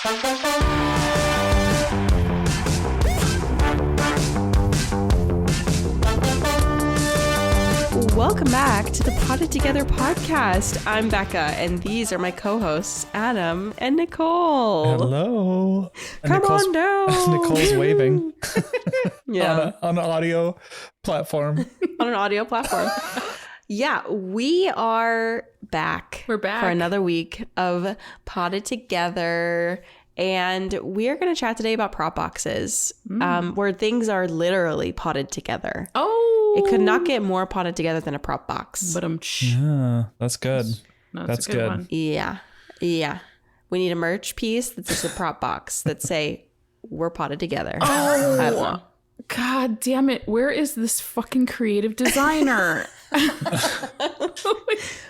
Welcome back to the Potted Together podcast. I'm Becca, and these are my co-hosts, Adam and Nicole. Hello. And Come on down. Nicole's waving. Yeah. on an audio platform. On an audio platform. Yeah, we are back. We're back for another week of Potted Together. And we are going to chat today about prop boxes, where things are literally potted together. Oh. It could not get more potted together than a prop box. But Yeah, that's good. That's a good one. Yeah. Yeah. We need a merch piece that's just a prop box that say, we're potted together. Oh, I don't know. God damn it. Where is this fucking creative designer?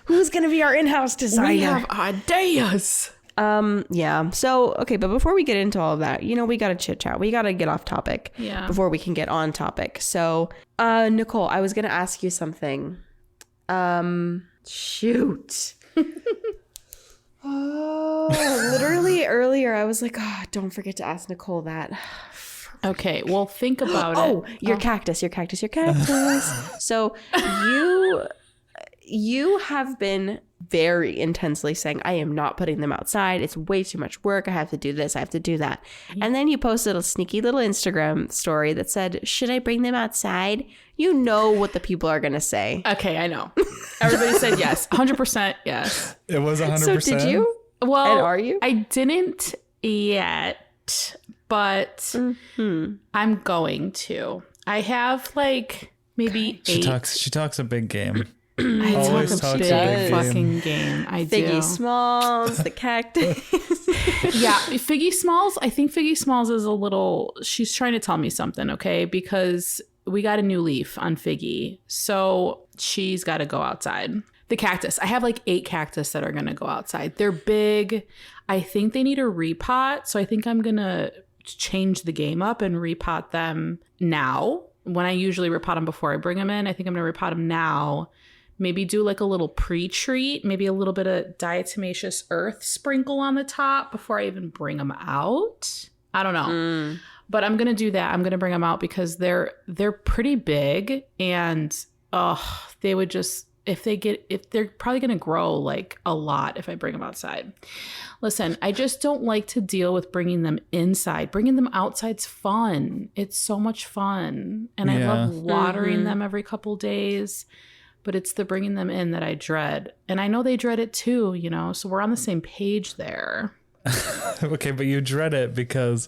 Who's going to be our in-house designer? We have ideas. Yeah. So, okay. But before we get into all of that, we got to chit chat. We got to get off topic before we can get on topic. So, Nicole, I was going to ask you something. Shoot. Literally earlier, I was like, oh, don't forget to ask Nicole that. Okay. Well, think about it. Your cactus. So you have been very intensely saying, I am not putting them outside. It's way too much work. I have to do this. I have to do that. And then you posted a sneaky little Instagram story that said, should I bring them outside? You know what the people are going to say. Okay, I know. Everybody said yes. 100% yes. It was 100%. So did you? Well, and are you? I didn't yet, but I'm going to. I have like maybe 8. She talks a big game. I Always talk a talks big a big fucking game. I Figgy do. Smalls, the cactus. Yeah, Figgy Smalls. I think Figgy Smalls is a little. She's trying to tell me something, okay? Because we got a new leaf on Figgy, so she's got to go outside. The cactus. I have like 8 cactus that are gonna go outside. They're big. I think they need a repot, so I think I'm gonna change the game up and repot them now. When I usually repot them before I bring them in, I think I'm gonna repot them now. Maybe do like a little pre-treat, maybe a little bit of diatomaceous earth sprinkle on the top before I even bring them out. I don't know. But I'm going to do that. I'm going to bring them out because they're pretty big, and they would just, if they're probably going to grow like a lot if I bring them outside. Listen, I just don't like to deal with bringing them inside. Bringing them outside's fun. It's so much fun. And I love watering them every couple days. But it's the bringing them in that I dread. And I know they dread it too, so we're on the same page there. Okay, but you dread it because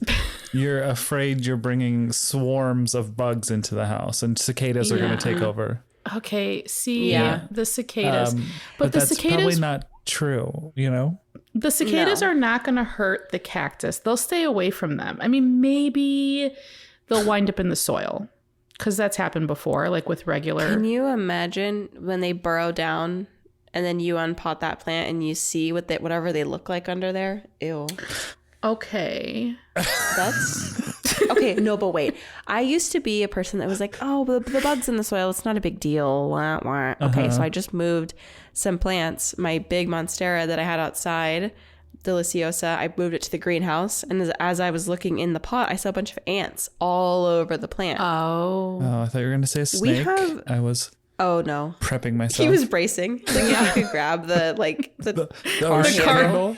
you're afraid you're bringing swarms of bugs into the house and cicadas are going to take over. Okay, see, the cicadas. But the that's cicadas probably not true, The cicadas are not going to hurt the cactus. They'll stay away from them. I mean, maybe they'll wind up in the soil. Because that's happened before, like with regular. Can you imagine when they burrow down and then you unpot that plant and you see whatever they look like under there? Ew. Okay. That's... Okay, no, but wait. I used to be a person that was like, oh, the bugs in the soil, it's not a big deal. Wah, wah. Okay, so I just moved some plants, my big monstera that I had outside, Deliciosa, I moved it to the greenhouse, and as I was looking in the pot, I saw a bunch of ants all over the plant. Oh, I thought you were going to say a snake. I was no prepping myself. He was bracing. Like if you could grab the cardinal.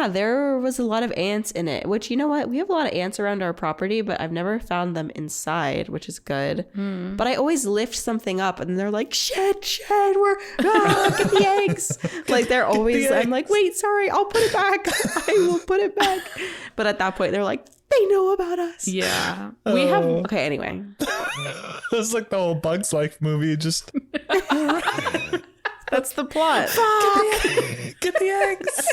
There was a lot of ants in it, which, you know what? We have a lot of ants around our property, but I've never found them inside, which is good. But I always lift something up and they're like, shit, get the eggs. Like they're always, I'm like, wait, sorry, I'll put it back. I will put it back. But at that point, they're like, they know about us. Yeah. We have, okay, anyway. It's like the whole Bugs Life movie, just... That's the plot. Get the eggs.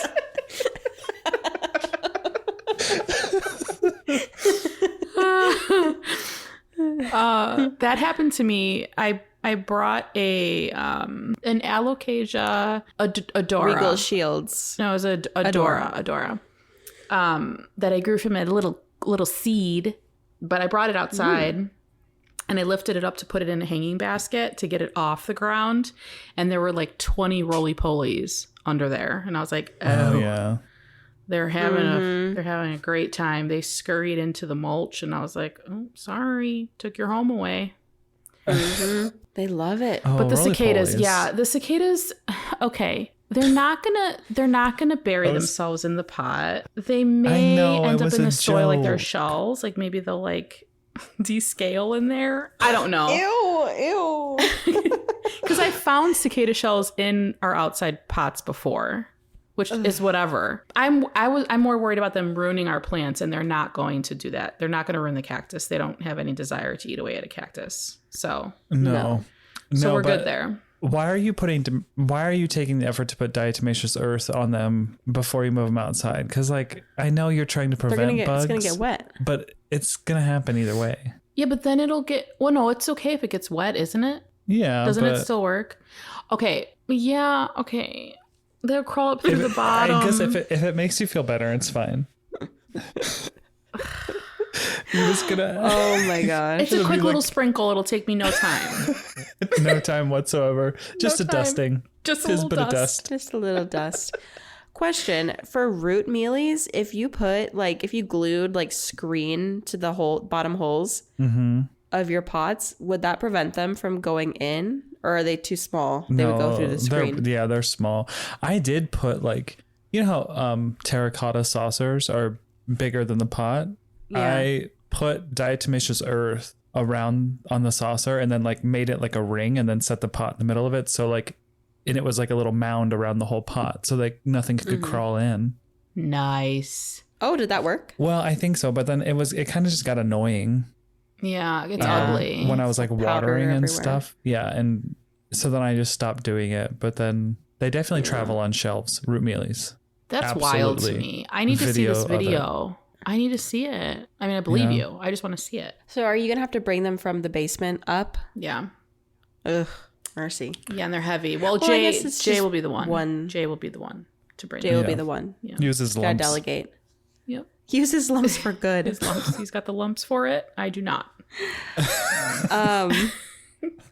That happened to me. I brought an Alocasia Adora. Regal Shields. No, it was a Adora. That I grew from a little seed, but I brought it outside. And I lifted it up to put it in a hanging basket to get it off the ground. And there were like 20 roly-polies under there. And I was like, oh yeah. they're having a great time. They scurried into the mulch, and I was like, oh, sorry, took your home away. They love it. Oh, But the roly-polies. cicadas, okay. They're not gonna bury themselves in the pot. They may end up in the soil like their shells. Like maybe they'll like descale in there. I don't know. Ew. Because I found cicada shells in our outside pots before, which is whatever. I'm more worried about them ruining our plants, and they're not going to do that. They're not going to ruin the cactus. They don't have any desire to eat away at a cactus. So No, so we're good there. Why are you taking the effort to put diatomaceous earth on them before you move them outside? Because like I know you're trying to prevent bugs. It's gonna get wet. But it's gonna happen either way. Yeah, but then it'll get. Well, no, it's okay if it gets wet, isn't it? Yeah. Doesn't it still work? Okay. Yeah. Okay. They'll crawl up through the bottom. I guess if it makes you feel better, it's fine. You're just gonna. Oh my gosh. It's a quick little sprinkle. It'll take me no time. No time whatsoever. Just a dusting. Just a little bit of dust. Just a little dust. Question for root mealies: if you glued like screen to the bottom holes of your pots, would that prevent them from going in, or are they too small? They would go through the screen. They're small. I did put like, you know how terracotta saucers are bigger than the pot. Yeah. I put diatomaceous earth around on the saucer and then like made it like a ring and then set the pot in the middle of it. So like, and it was like a little mound around the whole pot. So like nothing could crawl in. Nice. Oh, did that work? Well, I think so. But then it kind of just got annoying. Yeah, it's ugly. When I was like Powder watering and everywhere. stuff. Yeah. And so then I just stopped doing it. But then they definitely travel on shelves, root mealies. That's wild to Absolutely. me. I need to see this Video of video. I need to see it. I mean, I believe you. I just want to see it. So are you gonna have to bring them from the basement up? Yeah. Ugh, mercy. Yeah, and they're heavy. Well, I Jay guess it's Jay just will be the one. one- Jay will be the one to bring Jay it. will be the one. Use his Gotta lumps. delegate. Yep. Use his lumps for good. His lumps. He's got the lumps for it. I do not.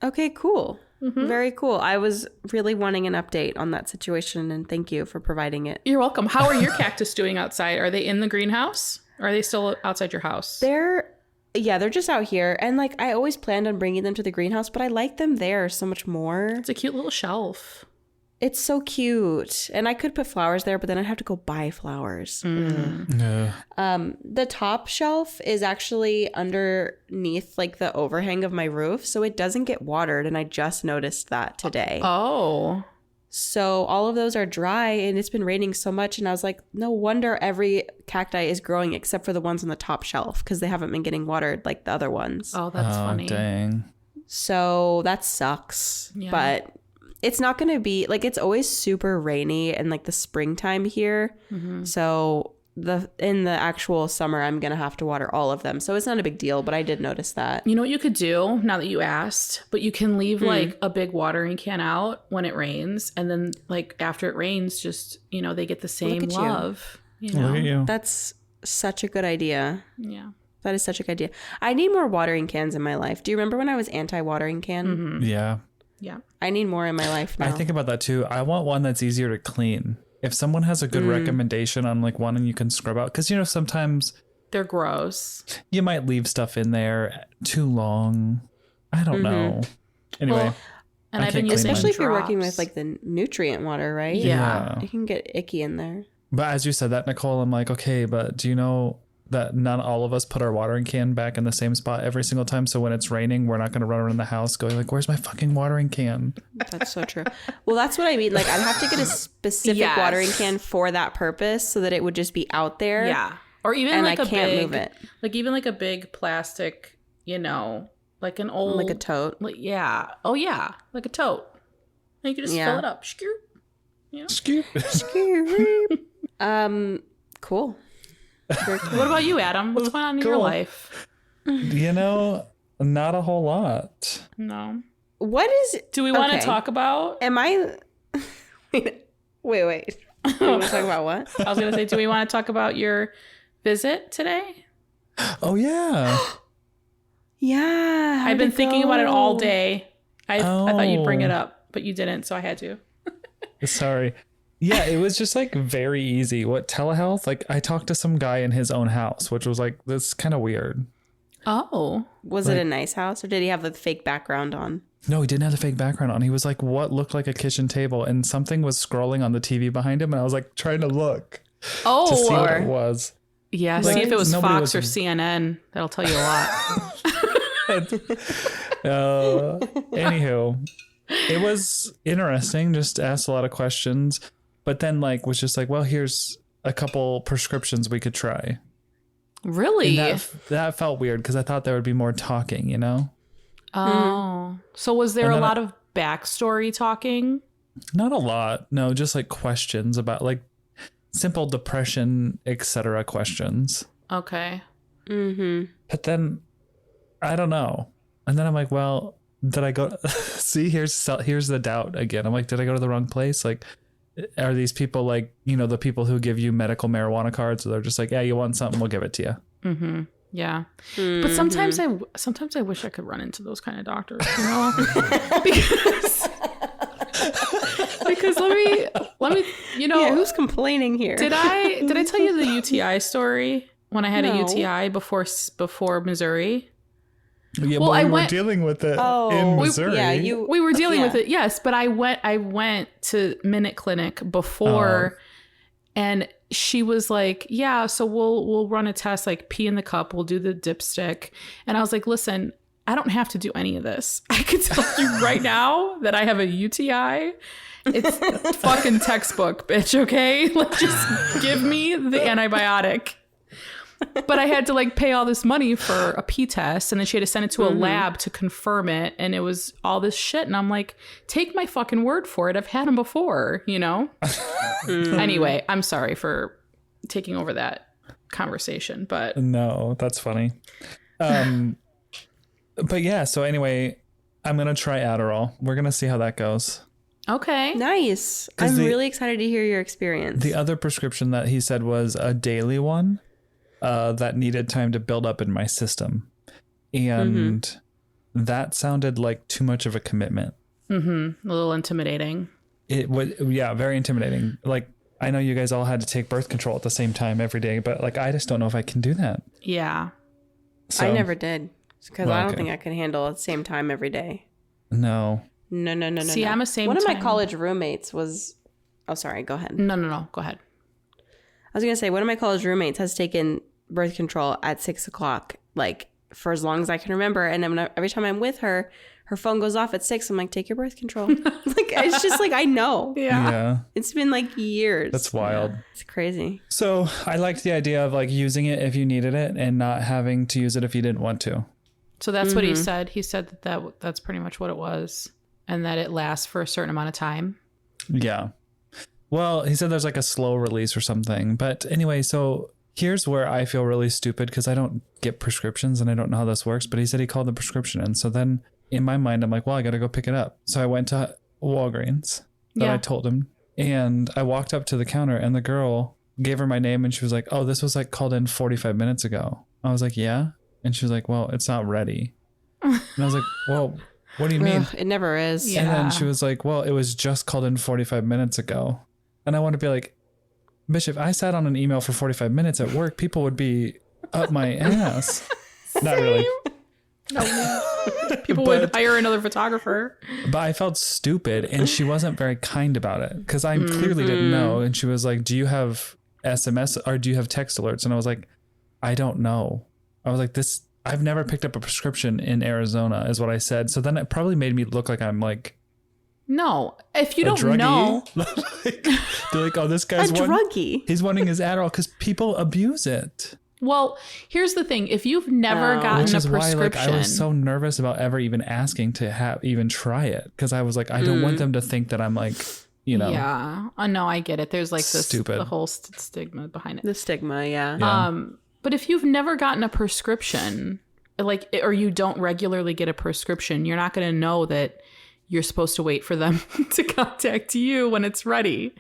Okay, cool. Very cool. I was really wanting an update on that situation, and thank you for providing it. You're welcome. How are your cactus doing outside? Are they in the greenhouse? Or are they still outside your house? They're just out here, and like I always planned on bringing them to the greenhouse, but I like them there so much more. It's a cute little shelf. It's so cute, and I could put flowers there, but then I'd have to go buy flowers. Yeah. The top shelf is actually underneath like the overhang of my roof, so it doesn't get watered, and I just noticed that today. Oh. So all of those are dry, and it's been raining so much, and I was like, no wonder every cacti is growing except for the ones on the top shelf, because they haven't been getting watered like the other ones. Oh, that's funny. Dang. So that sucks. Yeah. But it's not going to be like, it's always super rainy in like the springtime here. So in the actual summer, I'm going to have to water all of them. So it's not a big deal, but I did notice that. You know what you could do now that you asked, but you can leave like a big watering can out when it rains. And then like after it rains, just, you know, they get the same at you. love. You know? Look at you. That's such a good idea. Yeah. That is such a good idea. I need more watering cans in my life. Do you remember when I was anti-watering can? Yeah. Yeah. I need more in my life now. I think about that too. I want one that's easier to clean. If someone has a good recommendation on like one and you can scrub out, because you know sometimes They're gross. you might leave stuff in there too long. I don't know. Anyway, Well, and I I've can't been clean using mine. Especially if you're working drops. with like the nutrient water, right? Yeah. It can get icky in there. but as you said that, Nicole, I'm like, okay, but do you know that not all of us put our watering can back in the same spot every single time? So when it's raining, we're not going to run around the house going like, where's my fucking watering can? That's so true. Well, that's what I mean. Like, I'd have to get a specific Yes. watering can for that purpose so that it would just be out there. Yeah. Or even And like I a can't big, move it. like even like a big plastic, you know, like an old, Like a tote. like, yeah. Oh yeah. Like a tote. And you can just Yeah. fill it up. Scoop. Cool. What about you, Adam? What's going on in your Cool. life? You know, not a whole lot. No. What is... Do we want to Okay. talk about? Am I... wait. You want to talk about what? I was going to say, do we want to talk about your visit today? Oh yeah. Yeah. I've been thinking about it all go? day. I thought you'd bring it Oh. up, but you didn't, so I had to. Sorry. Yeah, it was just like very easy. What telehealth? Like I talked to some guy in his own house, which was like, this kind of weird. Oh. Was it a nice house or did he have the fake background on? No, he didn't have the fake background on. He was like what looked like a kitchen table and something was scrolling on the TV behind him. And I was like trying to look to see what it was. Yeah, Like, see if it was nobody Fox or CNN. That'll tell you a lot. Anywho, it was interesting. Just asked a lot of questions. But then like was just like, well, here's a couple prescriptions we could try. Really? And that felt weird because I thought there would be more talking, you know? Oh. So was there a lot of backstory talking? Not a lot. No, just like questions about like simple depression, etc. questions. Okay. Mm-hmm. But then I don't know. And then I'm like, well, did I go see here's the doubt again. I'm like, did I go to the wrong place? Like are these people like, you know, the people who give you medical marijuana cards? So they're just like, yeah, you want something, we'll give it to you. Mm-hmm. Yeah. Mm-hmm. But sometimes I wish I could run into those kind of doctors, you know? because let me, you know, who's complaining here? Did I tell you the UTI story when I had a UTI before Missouri? Yeah, well, we were dealing with it in Missouri. We were dealing with it, yes. But I went to Minute Clinic before, and she was like, "Yeah, so we'll run a test, like pee in the cup. We'll do the dipstick." And I was like, "Listen, I don't have to do any of this. I can tell you right now that I have a UTI. It's fucking textbook, bitch. Okay, like just give me the antibiotic." But I had to like pay all this money for a pee test, and then she had to send it to a lab to confirm it, and it was all this shit. And I'm like, take my fucking word for it. I've had them before, you know? Anyway, I'm sorry for taking over that conversation, but no, that's funny. But yeah, so anyway, I'm gonna try Adderall. We're gonna see how that goes. Okay. Nice. I'm really excited to hear your experience. The other prescription that he said was a daily one. That needed time to build up in my system. And that sounded like too much of a commitment. Mm-hmm. A little intimidating. It was, yeah, very intimidating. Like, I know you guys all had to take birth control at the same time every day, but like, I just don't know if I can do that. Yeah. So, I never did because I don't think I can handle at the same time every day. No. See, I'm a same One time. of my college roommates was, oh, sorry, go ahead. No, go ahead. I was going to say, one of my college roommates has taken birth control at 6 o'clock, like for as long as I can remember. And every time I'm with her, her phone goes off at 6. I'm like, take your birth control. Like, it's just like, I know. Yeah. It's been like years. That's wild. Yeah, it's crazy. So I liked the idea of like using it if you needed it and not having to use it if you didn't want to. So that's what he said. He said that's pretty much what it was. And that it lasts for a certain amount of time. Yeah. Well, he said there's like a slow release or something. But anyway, so here's where I feel really stupid because I don't get prescriptions and I don't know how this works. But he said he called the prescription. And so then in my mind, I'm like, well, I got to go pick it up. So I went to Walgreens that I told him. And I walked up to the counter and the girl gave her my name. And she was like, oh, this was like called in 45 minutes ago. I was like, yeah. And she was like, well, it's not ready. And I was like, well, what do you mean? It never is. Yeah. And then she was like, well, it was just called in 45 minutes ago. And I want to be like, bitch, if I sat on an email for 45 minutes at work, people would be up my ass. Not really. No. People would hire another photographer. But I felt stupid and she wasn't very kind about it because I clearly didn't know. And she was like, do you have SMS or do you have text alerts? And I was like, I don't know. I was like, I've never picked up a prescription in Arizona is what I said. So then it probably made me look like I'm like, no, if you don't know, they're like, oh, this guy's druggie. He's wanting his Adderall because people abuse it. Well, here's the thing: if you've never gotten a prescription, why, like, I was so nervous about ever even asking to even try it because I was like, I don't want them to think that I'm like, you know. Yeah, no, I get it. There's like this stupid. The whole stigma behind it. The stigma, yeah. But if you've never gotten a prescription, like, or you don't regularly get a prescription, you're not going to know that you're supposed to wait for them to contact you when it's ready.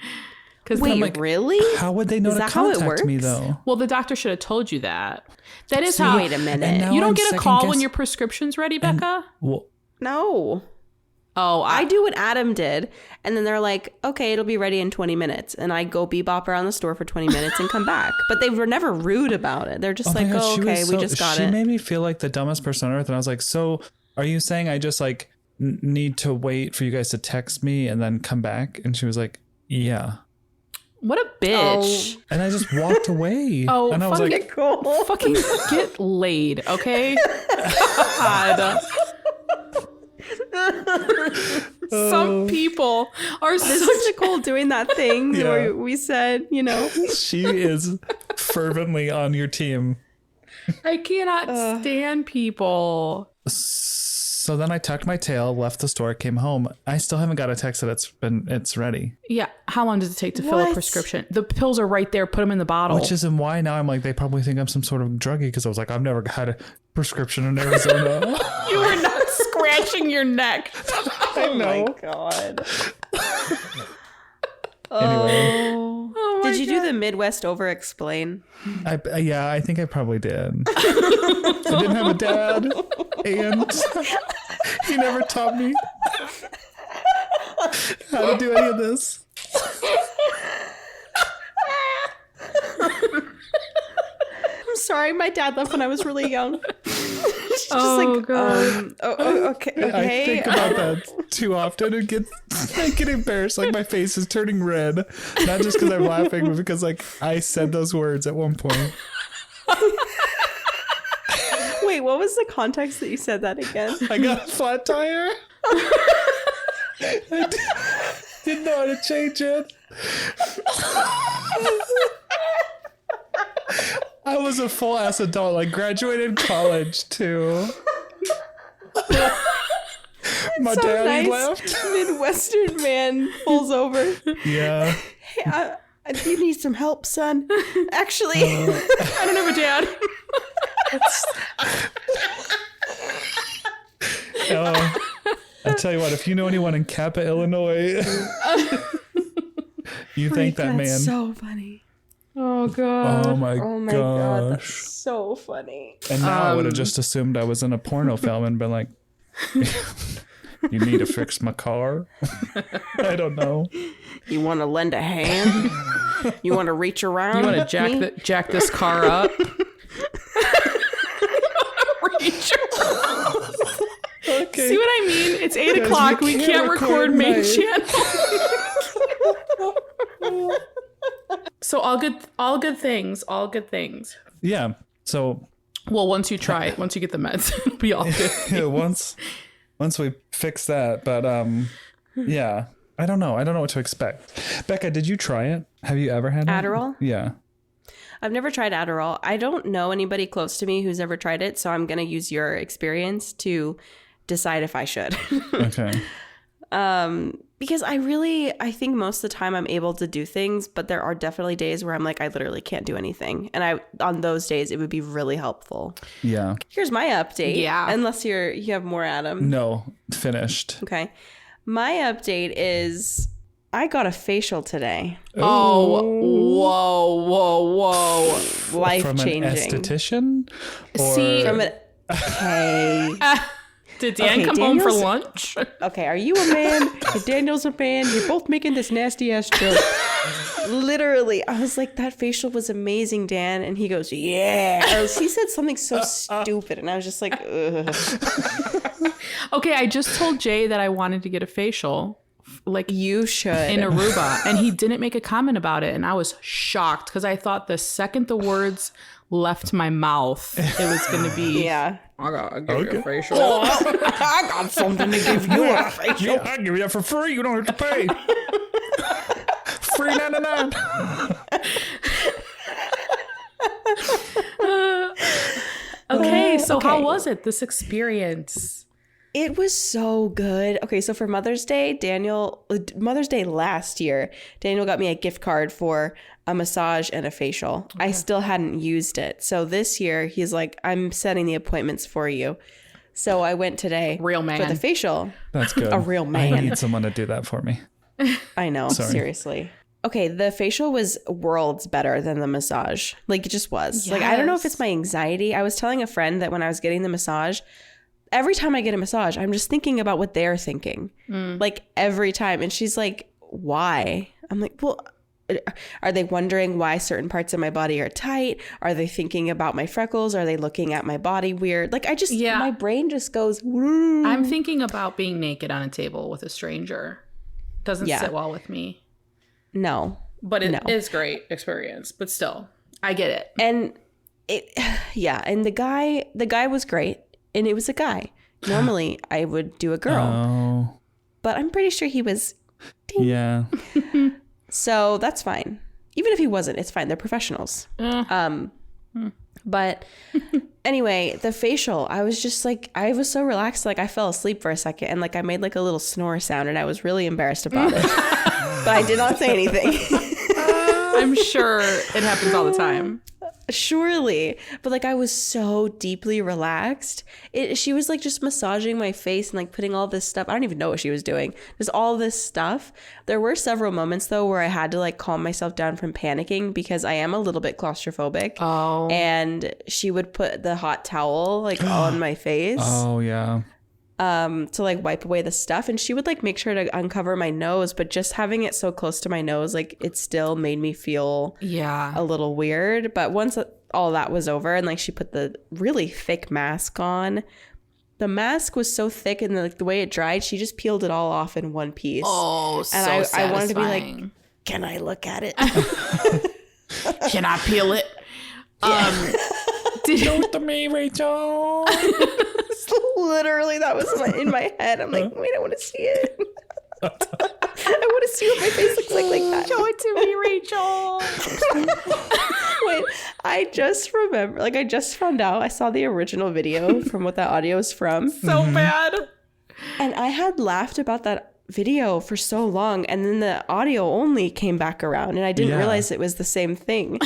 Wait, like, really? How would they know to contact me though? Well, the doctor should have told you that. That is how. Wait a minute. You don't get a call when your prescription's ready, Becca? Well, no. Oh, I do what Adam did. And then they're like, okay, it'll be ready in 20 minutes. And I go bebop around the store for 20 minutes and come back. But they were never rude about it. They're just my like, God, oh, okay, we just got it. She made me feel like the dumbest person on earth. And I was like, so are you saying I just like need to wait for you guys to text me and then come back? And she was like, yeah. What a bitch. And I just walked away. Oh, and I was like, Cool. Fucking get laid, okay? God. Some people are This such is Nicole doing that thing Yeah. where we said, you know. she is fervently on your team. I cannot stand people. So then I tucked my tail, left the store, came home. I still haven't got a text that it's ready. Yeah. How long does it take to fill a What? prescription? The pills are right there. Put them in the bottle. Which isn't why now I'm like, they probably think I'm some sort of druggie because I was like, I've never had a prescription in Arizona. You were not scratching your neck. I know. God. Anyway, Oh my Did you God. do the Midwest over explain? I think I probably did. I didn't have a dad, and he never taught me how to do any of this. I'm sorry, my dad left when I was really young. She's Oh, God. okay. I think about that too often and I get embarrassed. Like my face is turning red, not just because I'm laughing, but because like I said those words at one point. Wait, what was the context that you said that again? I got a flat tire. I didn't know how to change it. I was a full ass adult, like graduated college too. My So daddy nice. left. Midwestern man pulls over. Yeah. Hey, you need some help, son. Actually, I don't have a dad. I tell you what, if you know anyone in Kappa, Illinois, you thank that man. That's so funny. Oh, God. Oh my God, that's gosh. so funny. And now I would have just assumed I was in a porno film and been like, you need to fix my car? I don't know. You want to lend a hand? You want to reach around? You want to jack this car up? Reach around. Okay. See what I mean? It's 8 Guys, o'clock. we We can't can't record record main night. channel. So all good things. Yeah. So Well, once you try it, once you get the meds, it'll be all good. yeah, once we fix that, but yeah, I don't know what to expect. Becca, did you try it? Have you ever had Adderall? it? Yeah. I've never tried Adderall. I don't know anybody close to me who's ever tried it, so I'm going to use your experience to decide if I should. Okay. Because I think most of the time I'm able to do things, but there are definitely days where I'm like, I literally can't do anything. And on those days, it would be really helpful. Yeah. Here's my update. Yeah. Unless you have more, Adam. No, finished. Okay. My update is I got a facial today. Oh, whoa. Life From an changing. esthetician? Or See, From an okay. did Dan Okay, come home for Daniel's- lunch? Okay, are you a man? And Daniel's a man. You're both making this nasty ass joke. Literally, I was like, that facial was amazing, Dan. And he goes, yeah. He said something so stupid. And I was just like, ugh. Okay, I just told Jay that I wanted to get a facial. Like You should. in Aruba, and he didn't make a comment about it, and I was shocked because I thought the second the words left my mouth, it was going to be Yeah. I gotta give you a facial. I got something to give you a facial. Yeah, I give you that for free. You don't have to pay. Free 99. Okay, so how Okay. was it? This experience? It was so good. Okay, so for Mother's Day last year, Daniel got me a gift card for a massage and a facial. I still hadn't used it. So this year, he's like, I'm setting the appointments for you. So I went today Real man. for the facial. That's good. A real I man. need someone to do that for me. I know, Sorry. seriously. Okay, the facial was worlds better than the massage. Like, it just was. Like, I don't know if it's my anxiety. I was telling a friend that when I was getting the massage, every time I get a massage, I'm just thinking about what they're thinking. Like every time. And she's like, why? I'm like, well, are they wondering why certain parts of my body are tight? Are they thinking about my freckles? Are they looking at my body weird? Like my brain just goes, woo. I'm thinking about being naked on a table with a stranger. Doesn't sit well with me. No. But it is great experience. But still, I get it. And and the guy was great. And it was a guy. Normally, I would do a girl. Oh. But I'm pretty sure he was. Ding. Yeah. So that's fine. Even if he wasn't, it's fine. They're professionals. But anyway, the facial, I was just like, I was so relaxed. Like I fell asleep for a second and like I made like a little snore sound and I was really embarrassed about it. But I did not say anything. I'm sure it happens all the time. Surely. But like I was so deeply relaxed. She was like just massaging my face and like putting all this stuff. I don't even know what she was doing. There's all this stuff. There were several moments though where I had to like calm myself down from panicking because I am a little bit claustrophobic. Oh. And she would put the hot towel like on my face. Oh yeah. To like wipe away the stuff, and she would like make sure to uncover my nose, but just having it so close to my nose, like it still made me feel a little weird. But once all that was over and like she put the really thick mask on, the mask was so thick and like the way it dried, she just peeled it all off in one piece. Oh, so and I satisfying. wanted to be like, can I look at it? Can I peel it? Show it to me, Rachel. Literally, that was in my head. I'm like, wait, I want to see it. I want to see what my face looks like that. Show it to me, Rachel. Wait, I just remember, like I just found out, I saw the original video from what that audio is from. So bad. And I had laughed about that video for so long, and then the audio only came back around, and I didn't realize it was the same thing.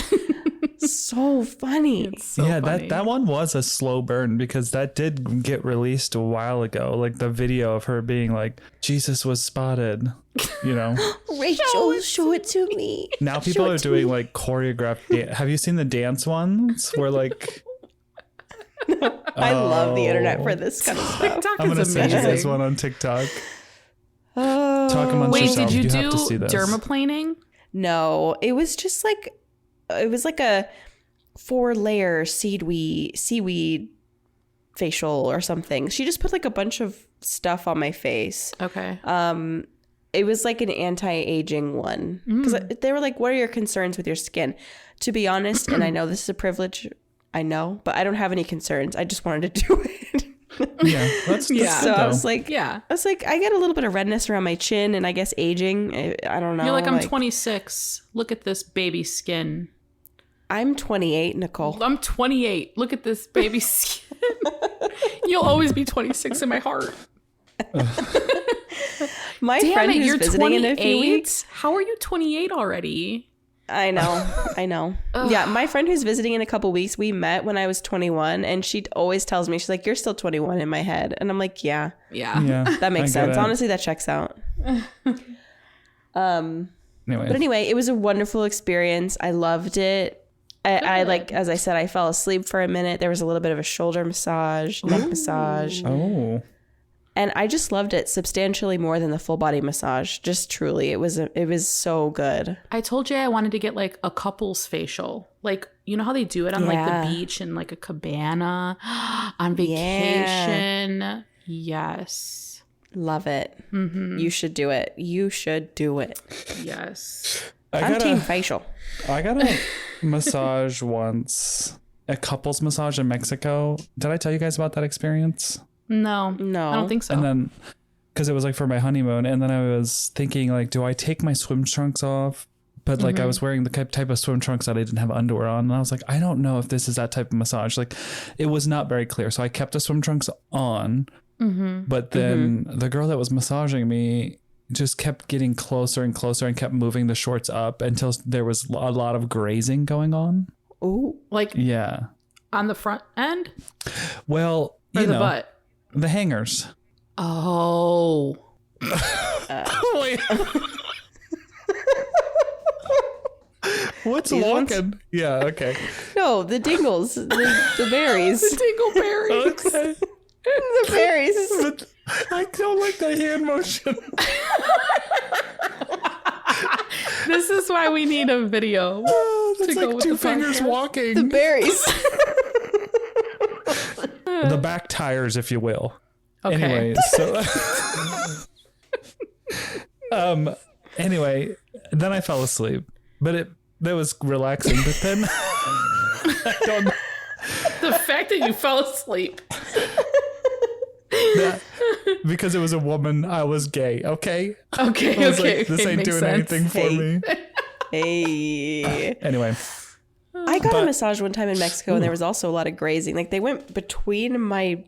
So funny. It's so funny. That one was a slow burn because that did get released a while ago. Like the video of her being like, Jesus was spotted, you know. Rachel, show it to me. Now people are doing like choreographed. Have you seen the dance ones where like? I love the internet for this kind of stuff. TikTok I'm gonna is send you amazing. this one on TikTok. Talk amongst Wait, yourselves. did you have do to see this. dermaplaning? No, it was just like, it was like a 4-layer seaweed facial or something. She just put like a bunch of stuff on my face. Okay. It was like an anti-aging one because they were like, what are your concerns with your skin? To be honest, and I know this is a privilege, I know, but I don't have any concerns. I just wanted to do it. Yeah, that's So good, I was though. like, I get a little bit of redness around my chin, and I guess aging. I don't know. You're like, I'm 26. Look at this baby skin. I'm 28, Nicole. I'm 28. Look at this baby skin. You'll always be 26 in my heart. My Damn friend it, who's you're visiting in a few 28? weeks. How are you 28 already? I know. Yeah, my friend who's visiting in a couple weeks, we met when I was 21, and she always tells me, she's like, you're still 21 in my head. And I'm like, yeah. Yeah, That makes I get sense. it. Honestly, that checks out. But anyway, it was a wonderful experience. I loved it. I like, as I said, I fell asleep for a minute. There was a little bit of a shoulder massage, neck massage. Oh. And I just loved it substantially more than the full body massage. Just truly, it was so good. I told you I wanted to get like a couple's facial. Like, you know how they do it on like the beach in like a cabana on vacation? Yes. Love it. Mm-hmm. You should do it. Yes. I'm team facial. I got a massage once, a couple's massage in Mexico. Did I tell you guys about that experience? No. I don't think so. And then, because it was like for my honeymoon, and then I was thinking like, do I take my swim trunks off? But like I was wearing the type of swim trunks that I didn't have underwear on, and I was like, I don't know if this is that type of massage. Like, it was not very clear, so I kept the swim trunks on. But then the girl that was massaging me just kept getting closer and closer and kept moving the shorts up until there was a lot of grazing going on. Ooh. Like on the front end? Well, or the butt? The hangers. Oh. Wait. What's These walking? ones? Yeah, okay. No, the dingles, the berries. The dingleberries. Okay. The berries. But I don't like the hand motion. This is why we need a video. It's go like with two the fingers podcast. walking. The berries. The back tires, if you will. Okay. Anyway, so anyway, then I fell asleep. But that was relaxing. But then I don't know. The fact that you fell asleep. Because it was a woman, I was gay. Okay. Okay. I was Okay. like, this okay, ain't makes doing sense. anything for me. Hey. Anyway, I got a massage one time in Mexico and there was also a lot of grazing. Like they went between my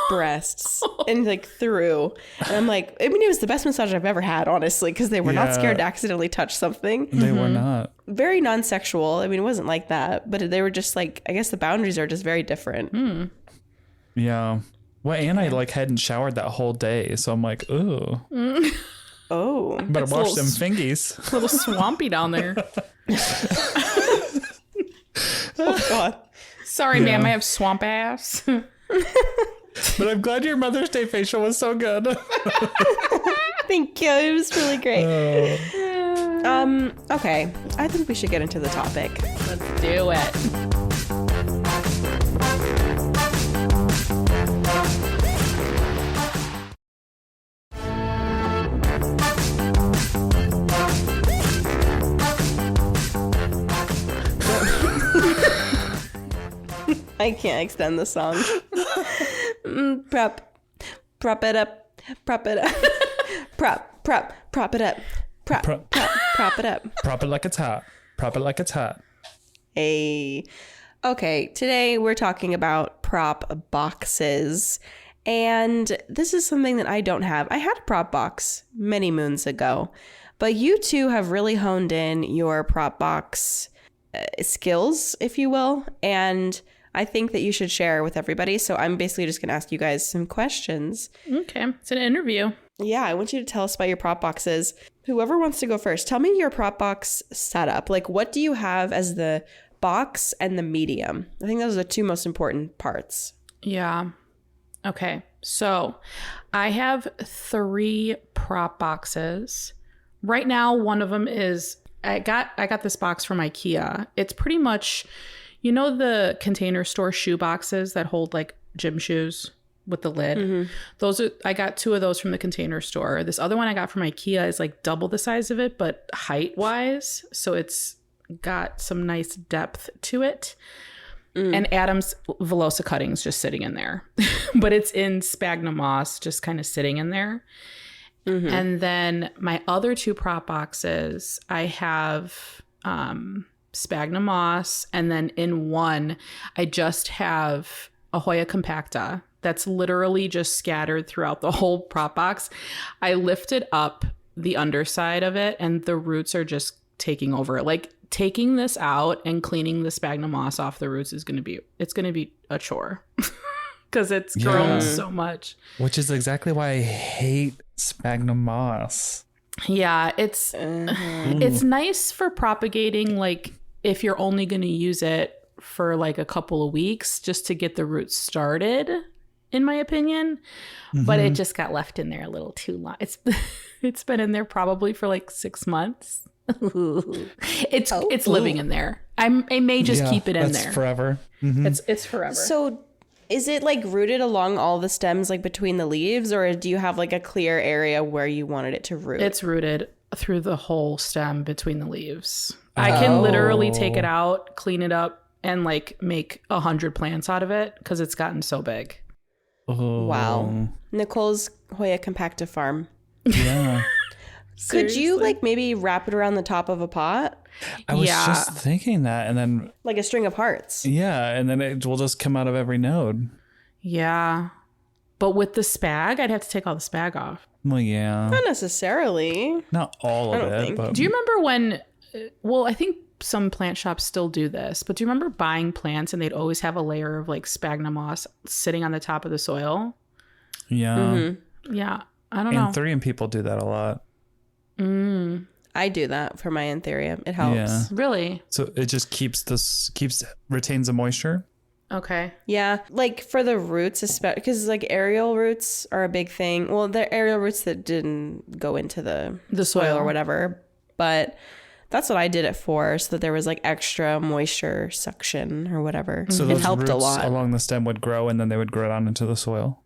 breasts and like through. And I'm like, I mean, it was the best massage I've ever had, honestly, because they were not scared to accidentally touch something. they were not. Very non-sexual. I mean, it wasn't like that, but they were just like, I guess the boundaries are just very different. Yeah. Well, and I like hadn't showered that whole day, so I'm like, ooh, Oh. better That's wash a them little fingies. A little swampy down there. Oh, God. Sorry, ma'am. I have swamp ass. But I'm glad your Mother's Day facial was so good. Thank you. It was really great. Okay. I think we should get into the topic. Let's do it. I can't extend the song. Prop it up. Prop it up. Prop it up. Prop it up. Prop it like it's hot. Prop it like it's hot. Hey. Okay, today we're talking about prop boxes. And this is something that I don't have. I had a prop box many moons ago, but you two have really honed in your prop box skills, if you will. And I think that you should share with everybody. So I'm basically just going to ask you guys some questions. Okay. It's an interview. Yeah, I want you to tell us about your prop boxes. Whoever wants to go first, tell me your prop box setup. Like, what do you have as the box and the medium? I think those are the two most important parts. Yeah. Okay. So I have 3 prop boxes. Right now, one of them is I got this box from IKEA. It's pretty much, you know, the Container Store shoe boxes that hold like gym shoes with the lid. I got 2 of those from the Container Store. This other one I got from IKEA is like double the size of it, but height wise. So it's got some nice depth to it. And Adam's Velosa cutting's just sitting in there, but it's in sphagnum moss, just kind of sitting in there. And then my other 2 prop boxes, I have sphagnum moss, and then in one, I just have a Hoya compacta that's literally just scattered throughout the whole prop box. I lifted up the underside of it, and the roots are just taking over it. Like, taking this out and cleaning the sphagnum moss off the roots is going to be a chore because it's grown so much. Which is exactly why I hate sphagnum moss. Yeah, it's nice for propagating, like if you're only going to use it for like a couple of weeks just to get the roots started, in my opinion. But it just got left in there a little too long. It's been in there probably for like 6 months. It's living in there. I may just keep it in there forever. It's forever. So is it like rooted along all the stems, like between the leaves, or do you have like a clear area where you wanted it to root? It's rooted through the whole stem between the leaves. I can literally take it out, clean it up, and like make 100 plants out of it because it's gotten so big. Wow. Nicole's Hoya compacta farm. Yeah. Could you like maybe wrap it around the top of a pot? I was just thinking that, and then Like a string of hearts. and then it will just come out of every node. Yeah. But with the spag, I'd have to take all the spag off. Well, yeah. Not necessarily. Not all of don't it, think. but Do you remember when, well, I think some plant shops still do this, but do you remember buying plants and they'd always have a layer of like sphagnum moss sitting on the top of the soil? yeah. Yeah. I don't know. Anthurium people do that a lot. I do that for my anthurium. It helps. Yeah. Really? So it just retains the moisture. Okay. Yeah, like for the roots, especially because like aerial roots are a big thing. Well, they're aerial roots that didn't go into the soil or whatever, but that's what I did it for, so that there was like extra moisture suction or whatever. So It those helped a roots lot. along the stem would grow and then they would grow down into the soil.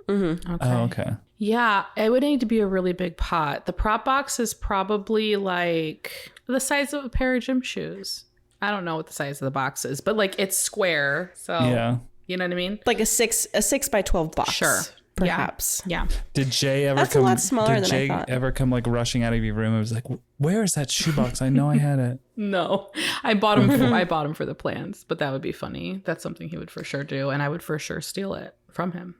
Okay. Oh, okay. Yeah, it would need to be a really big pot. The prop box is probably like the size of a pair of gym shoes. I don't know what the size of the box is, but like it's square. So Yeah. you know what I mean? Like a 6 by 12 box. Sure. Perhaps. Yeah. Did Jay ever That's come? a lot smaller did than Jay I thought. ever come like rushing out of your room? It was like, where is that shoebox? I know I had it. No, I bought him for the plans, but that would be funny. That's something he would for sure do, and I would for sure steal it from him.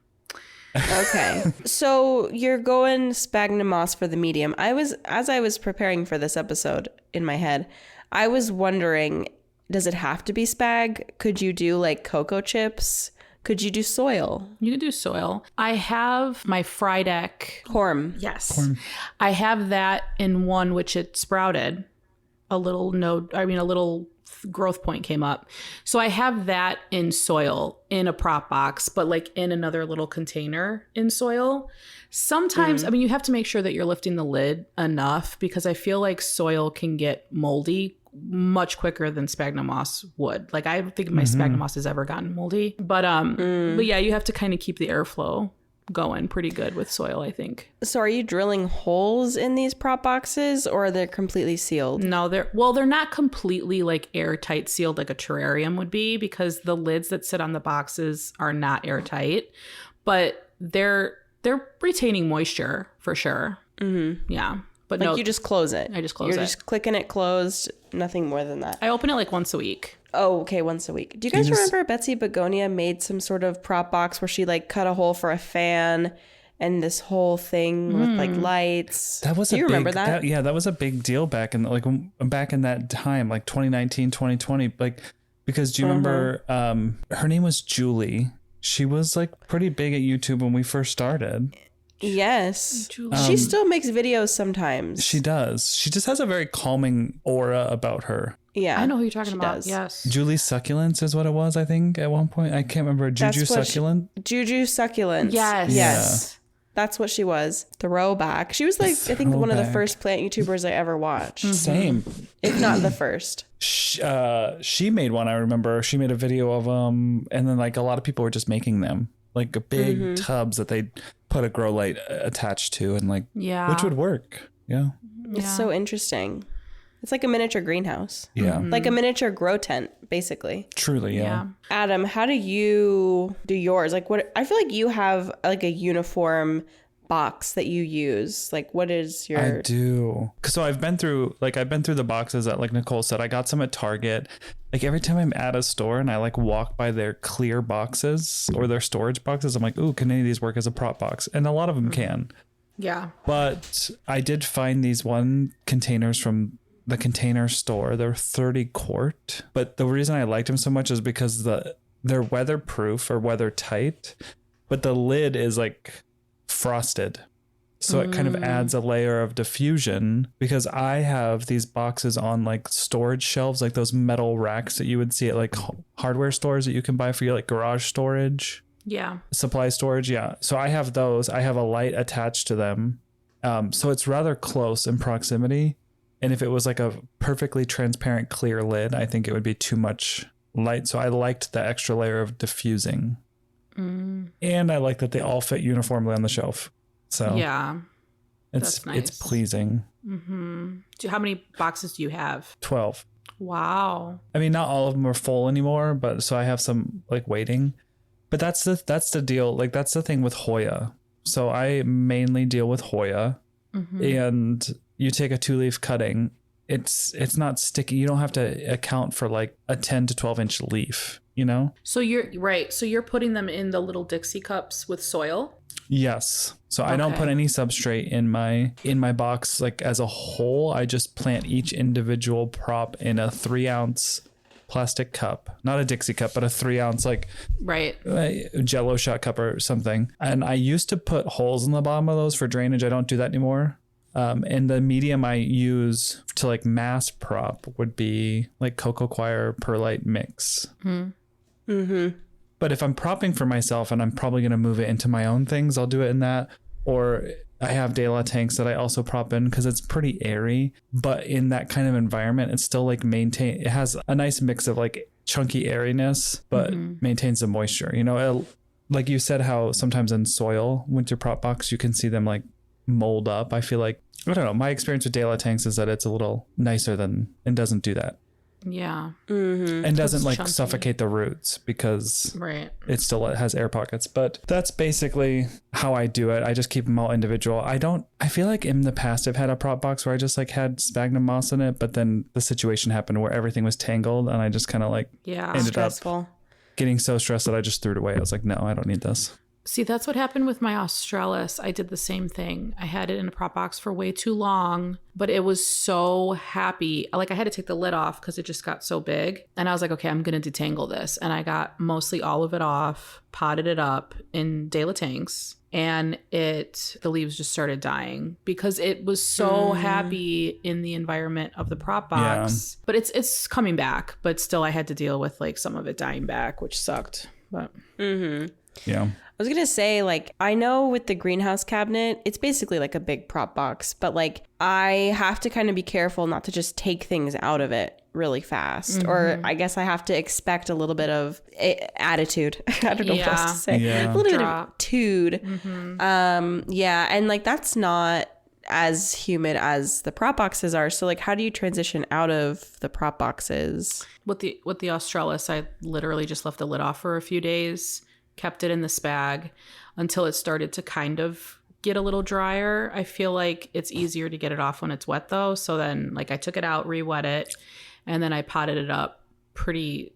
Okay. So you're going sphagnum moss for the medium. As I was preparing for this episode in my head, I was wondering, does it have to be spag? Could you do like cocoa chips? Could you do soil? You could do soil. I have my fried egg. Corm. Yes. I have that in one which it sprouted. A little growth point came up. So I have that in soil in a prop box, but like in another little container in soil. Sometimes, I mean, you have to make sure that you're lifting the lid enough because I feel like soil can get moldy much quicker than sphagnum moss would. Like I don't think my sphagnum moss has ever gotten moldy, but yeah, you have to kind of keep the airflow going pretty good with soil, I think. So are you drilling holes in these prop boxes or are they completely sealed? No, they're not completely like airtight sealed like a terrarium would be because the lids that sit on the boxes are not airtight, but they're retaining moisture for sure. Mm-hmm. Yeah. But like no, you just close it. I just close You're it. just clicking it closed, nothing more than that. I open it like once a week. Oh, okay, once a week. Do you guys remember Betsy Begonia made some sort of prop box where she like cut a hole for a fan and this whole thing with like lights? That was Do you remember that? Yeah, that was a big deal back in back in that time, like 2019, 2020. Like, because do you remember her name was Julie? She was like pretty big at YouTube when we first started. Yes. She still makes videos sometimes. She does. She just has a very calming aura about her. Yeah. I know who you're talking about. does. Yes. Julie Succulents is what it was, I think, at one point. I can't remember. Juju Succulent? Juju Succulents. Yes. Yes. That's what she was. Throwback. She was like, I think one of the first plant YouTubers I ever watched. Same. If not the first. She made one, I remember. She made a video of them, and then like a lot of people were just making them. Like big tubs that they put a grow light attached to and like, which would work. Yeah. It's so interesting. It's like a miniature greenhouse. Yeah. Like a miniature grow tent, basically. Truly, yeah. Adam, how do you do yours? Like what, I feel like you have like a uniform box that you use. Like what is your... I do. So I've been through the boxes that like Nicole said. I got some at Target. Like every time I'm at a store and I like walk by their clear boxes or their storage boxes, I'm like, ooh, can any of these work as a prop box? And a lot of them can. Yeah. But I did find these one containers from the Container Store. They're 30 quart. But the reason I liked them so much is because they're weatherproof or weather tight, but the lid is like frosted. So it kind of adds a layer of diffusion because I have these boxes on like storage shelves, like those metal racks that you would see at like hardware stores that you can buy for your like garage storage. Yeah. Supply storage. Yeah. So I have those. I have a light attached to them. So it's rather close in proximity. And if it was like a perfectly transparent clear lid, I think it would be too much light. So I liked the extra layer of diffusing. And I like that they all fit uniformly on the shelf. So yeah, it's nice. it's pleasing. How many boxes do you have? 12. Wow. I mean, not all of them are full anymore, but so I have some like waiting. But that's the deal. Like that's the thing with Hoya. So I mainly deal with Hoya, and you take a 2-leaf cutting. It's not sticky. You don't have to account for like a 10 to 12 inch leaf, you know? So you're right. So you're putting them in the little Dixie cups with soil? Yes. So I don't put any substrate in my box like as a whole. I just plant each individual prop in a 3-ounce plastic cup, not a Dixie cup, but a 3-ounce like Jello shot cup or something. And I used to put holes in the bottom of those for drainage. I don't do that anymore. And the medium I use to like mass prop would be like Cocoa Choir Perlite mix. But if I'm propping for myself and I'm probably going to move it into my own things, I'll do it in that. Or I have de la tanks that I also prop in because it's pretty airy. But in that kind of environment, it's still like it has a nice mix of like chunky airiness, but maintains the moisture. You know, like you said, how sometimes in soil, winter prop box, you can see them like mold up. I feel like, I don't know, my experience with de la tanks is that it's a little nicer and doesn't do that. Yeah. And doesn't like chunky. suffocate the roots because Right. it still has air pockets. But that's basically how I do it. I just keep them all individual. I feel like in the past I've had a prop box where I just like had sphagnum moss in it, but then the situation happened where everything was tangled and I just kind of like ended Stressful. up getting so stressed that I just threw it away. I was like, no, I don't need this. See, that's what happened with my Australis. I did the same thing. I had it in a prop box for way too long, but it was so happy. Like I had to take the lid off because it just got so big. And I was like, okay, I'm going to detangle this. And I got mostly all of it off, potted it up in de la tanks, and the leaves just started dying because it was so happy in the environment of the prop box. Yeah. But it's coming back, but still I had to deal with like some of it dying back, which sucked. But yeah. I was going to say, like, I know with the greenhouse cabinet, it's basically like a big prop box, but like I have to kind of be careful not to just take things out of it really fast. Or I guess I have to expect a little bit of attitude. I don't know what else to say. Yeah. A little bit of tude. Yeah. And like, that's not as humid as the prop boxes are. So like, how do you transition out of the prop boxes? With the Australis, I literally just left the lid off for a few days. Kept it in the spag until it started to kind of get a little drier. I feel like it's easier to get it off when it's wet though. So then like I took it out, re-wet it, and then I potted it up pretty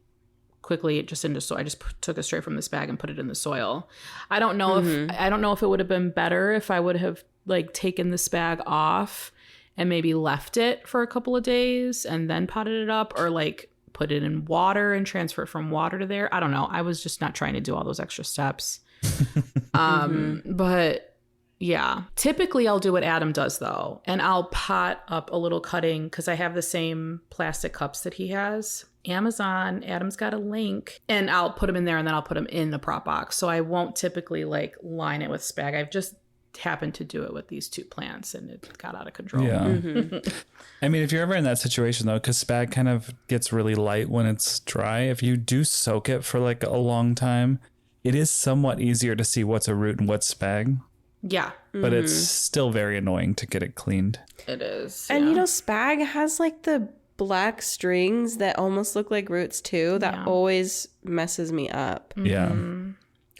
quickly just into soil. I just took it straight from the spag and put it in the soil. I don't know if it would have been better if I would have like taken the spag off and maybe left it for a couple of days and then potted it up, or like put it in water and transfer it from water to there. I don't know. I was just not trying to do all those extra steps. But yeah, typically I'll do what Adam does though. And I'll pot up a little cutting because I have the same plastic cups that he has. Amazon, Adam's got a link, and I'll put them in there and then I'll put them in the prop box. So I won't typically like line it with spag. I've just happened to do it with these two plants and it got out of control. Yeah. I mean, if you're ever in that situation though, because spag kind of gets really light when it's dry, if you do soak it for like a long time, it is somewhat easier to see what's a root and what's spag. Yeah. But it's still very annoying to get it cleaned. It is. And you know, spag has like the black strings that almost look like roots too. That always messes me up. Yeah.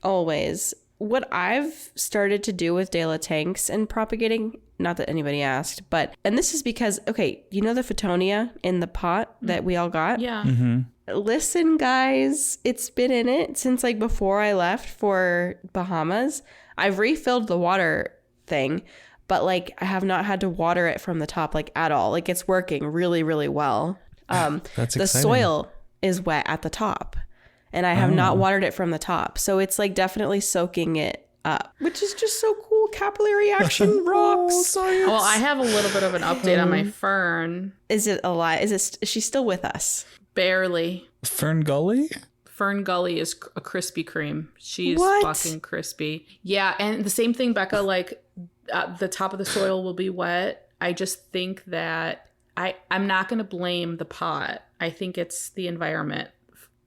Always. What I've started to do with de la tanks and propagating, not that anybody asked, and this is because, okay, you know the Fittonia in the pot that we all got? Yeah. Listen, guys, it's been in it since like before I left for Bahamas. I've refilled the water thing, but like I have not had to water it from the top like at all. Like it's working really, really well. That's the exciting. soil is wet at the top. And I have not watered it from the top. So it's like definitely soaking it up, which is just so cool. Capillary action rocks. Well, I have a little bit of an update on my fern. Is it alive? Is she still with us? Barely. Fern Gully? Fern Gully is a Krispy Kreme. She's What? fucking crispy. Yeah, and the same thing, Becca, like the top of the soil will be wet. I just think that I'm not going to blame the pot. I think it's the environment.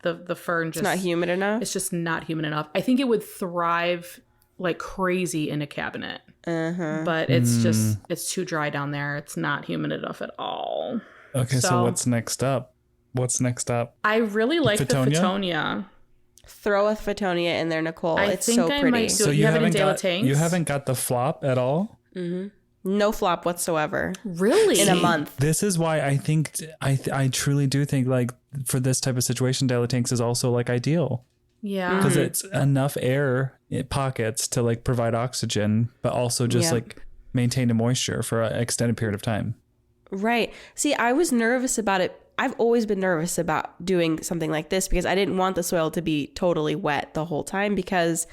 The fern just... It's not humid enough? It's just not humid enough. I think it would thrive like crazy in a cabinet. But it's just, it's too dry down there. It's not humid enough at all. Okay, so what's next up? I really like the Fittonia. Throw a Fittonia in there, Nicole. It's think so I pretty. might do it. You have it in de la tanks? You haven't got the flop at all? No flop whatsoever. Really? In a month. This is why I think I truly do think like for this type of situation, de la tanks is also like ideal. Yeah. Because it's enough air in pockets to like provide oxygen, but also just like maintain the moisture for an extended period of time. Right. See, I was nervous about it. I've always been nervous about doing something like this because I didn't want the soil to be totally wet the whole time because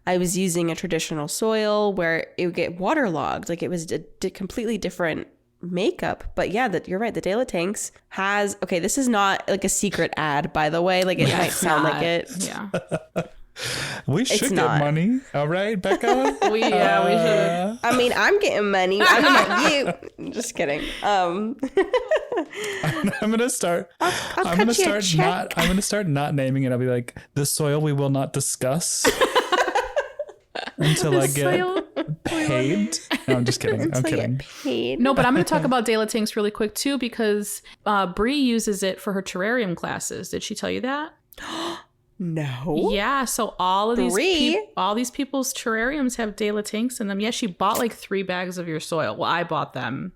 I was using a traditional soil where it would get waterlogged. Like it was a completely different makeup. But yeah, that you're right. The De La Tanks has, okay, this is not like a secret ad, by the way. Like it might sound like it. Yeah. We should get money. All right, Becca? We should. I mean, I'm getting money. I'm not you. Just kidding. I'm gonna start. I'll cut you a check. I'm gonna start not naming it. I'll be like, the soil we will not discuss until I get paid. No, I'm just kidding. I'm kidding. Paid. No, but I'm going to talk about De La Tanks really quick too, because Bree uses it for her terrarium classes. Did she tell you that? No. Yeah, so all of these Bree? all these people's terrariums have De La Tanks in them. Yeah, she bought like 3 bags of your soil. Well, I bought them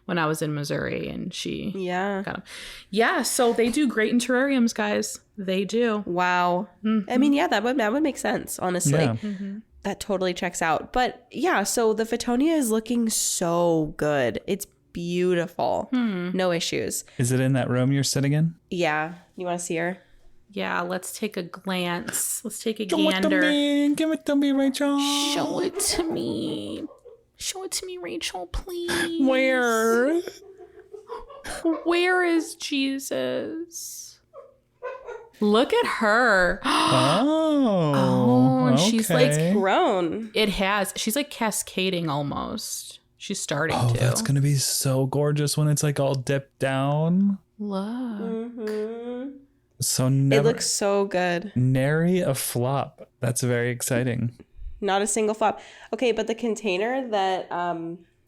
when I was in Missouri, and she got them. Yeah, so they do great in terrariums, guys. They do. Wow. Mm-hmm. I mean, yeah, that would make sense, honestly. Yeah. Mm-hmm. That totally checks out. But yeah, so the Fittonia is looking so good. It's beautiful. No issues. Is it in that room you're sitting in? Yeah. You want to see her? Yeah, let's take a glance. Let's take a Give gander. Give it to me, Rachel. Show it to me. Show it to me, Rachel, please. Where? Where is Jesus? Look at her. Oh, and she's like Grown. it has. She's like cascading almost. She's starting to. That's gonna be so gorgeous when it's like all dipped down. Look. Mm-hmm. So never. It looks so good. Nary a flop. That's very exciting. Not a single flop. Okay, but the container that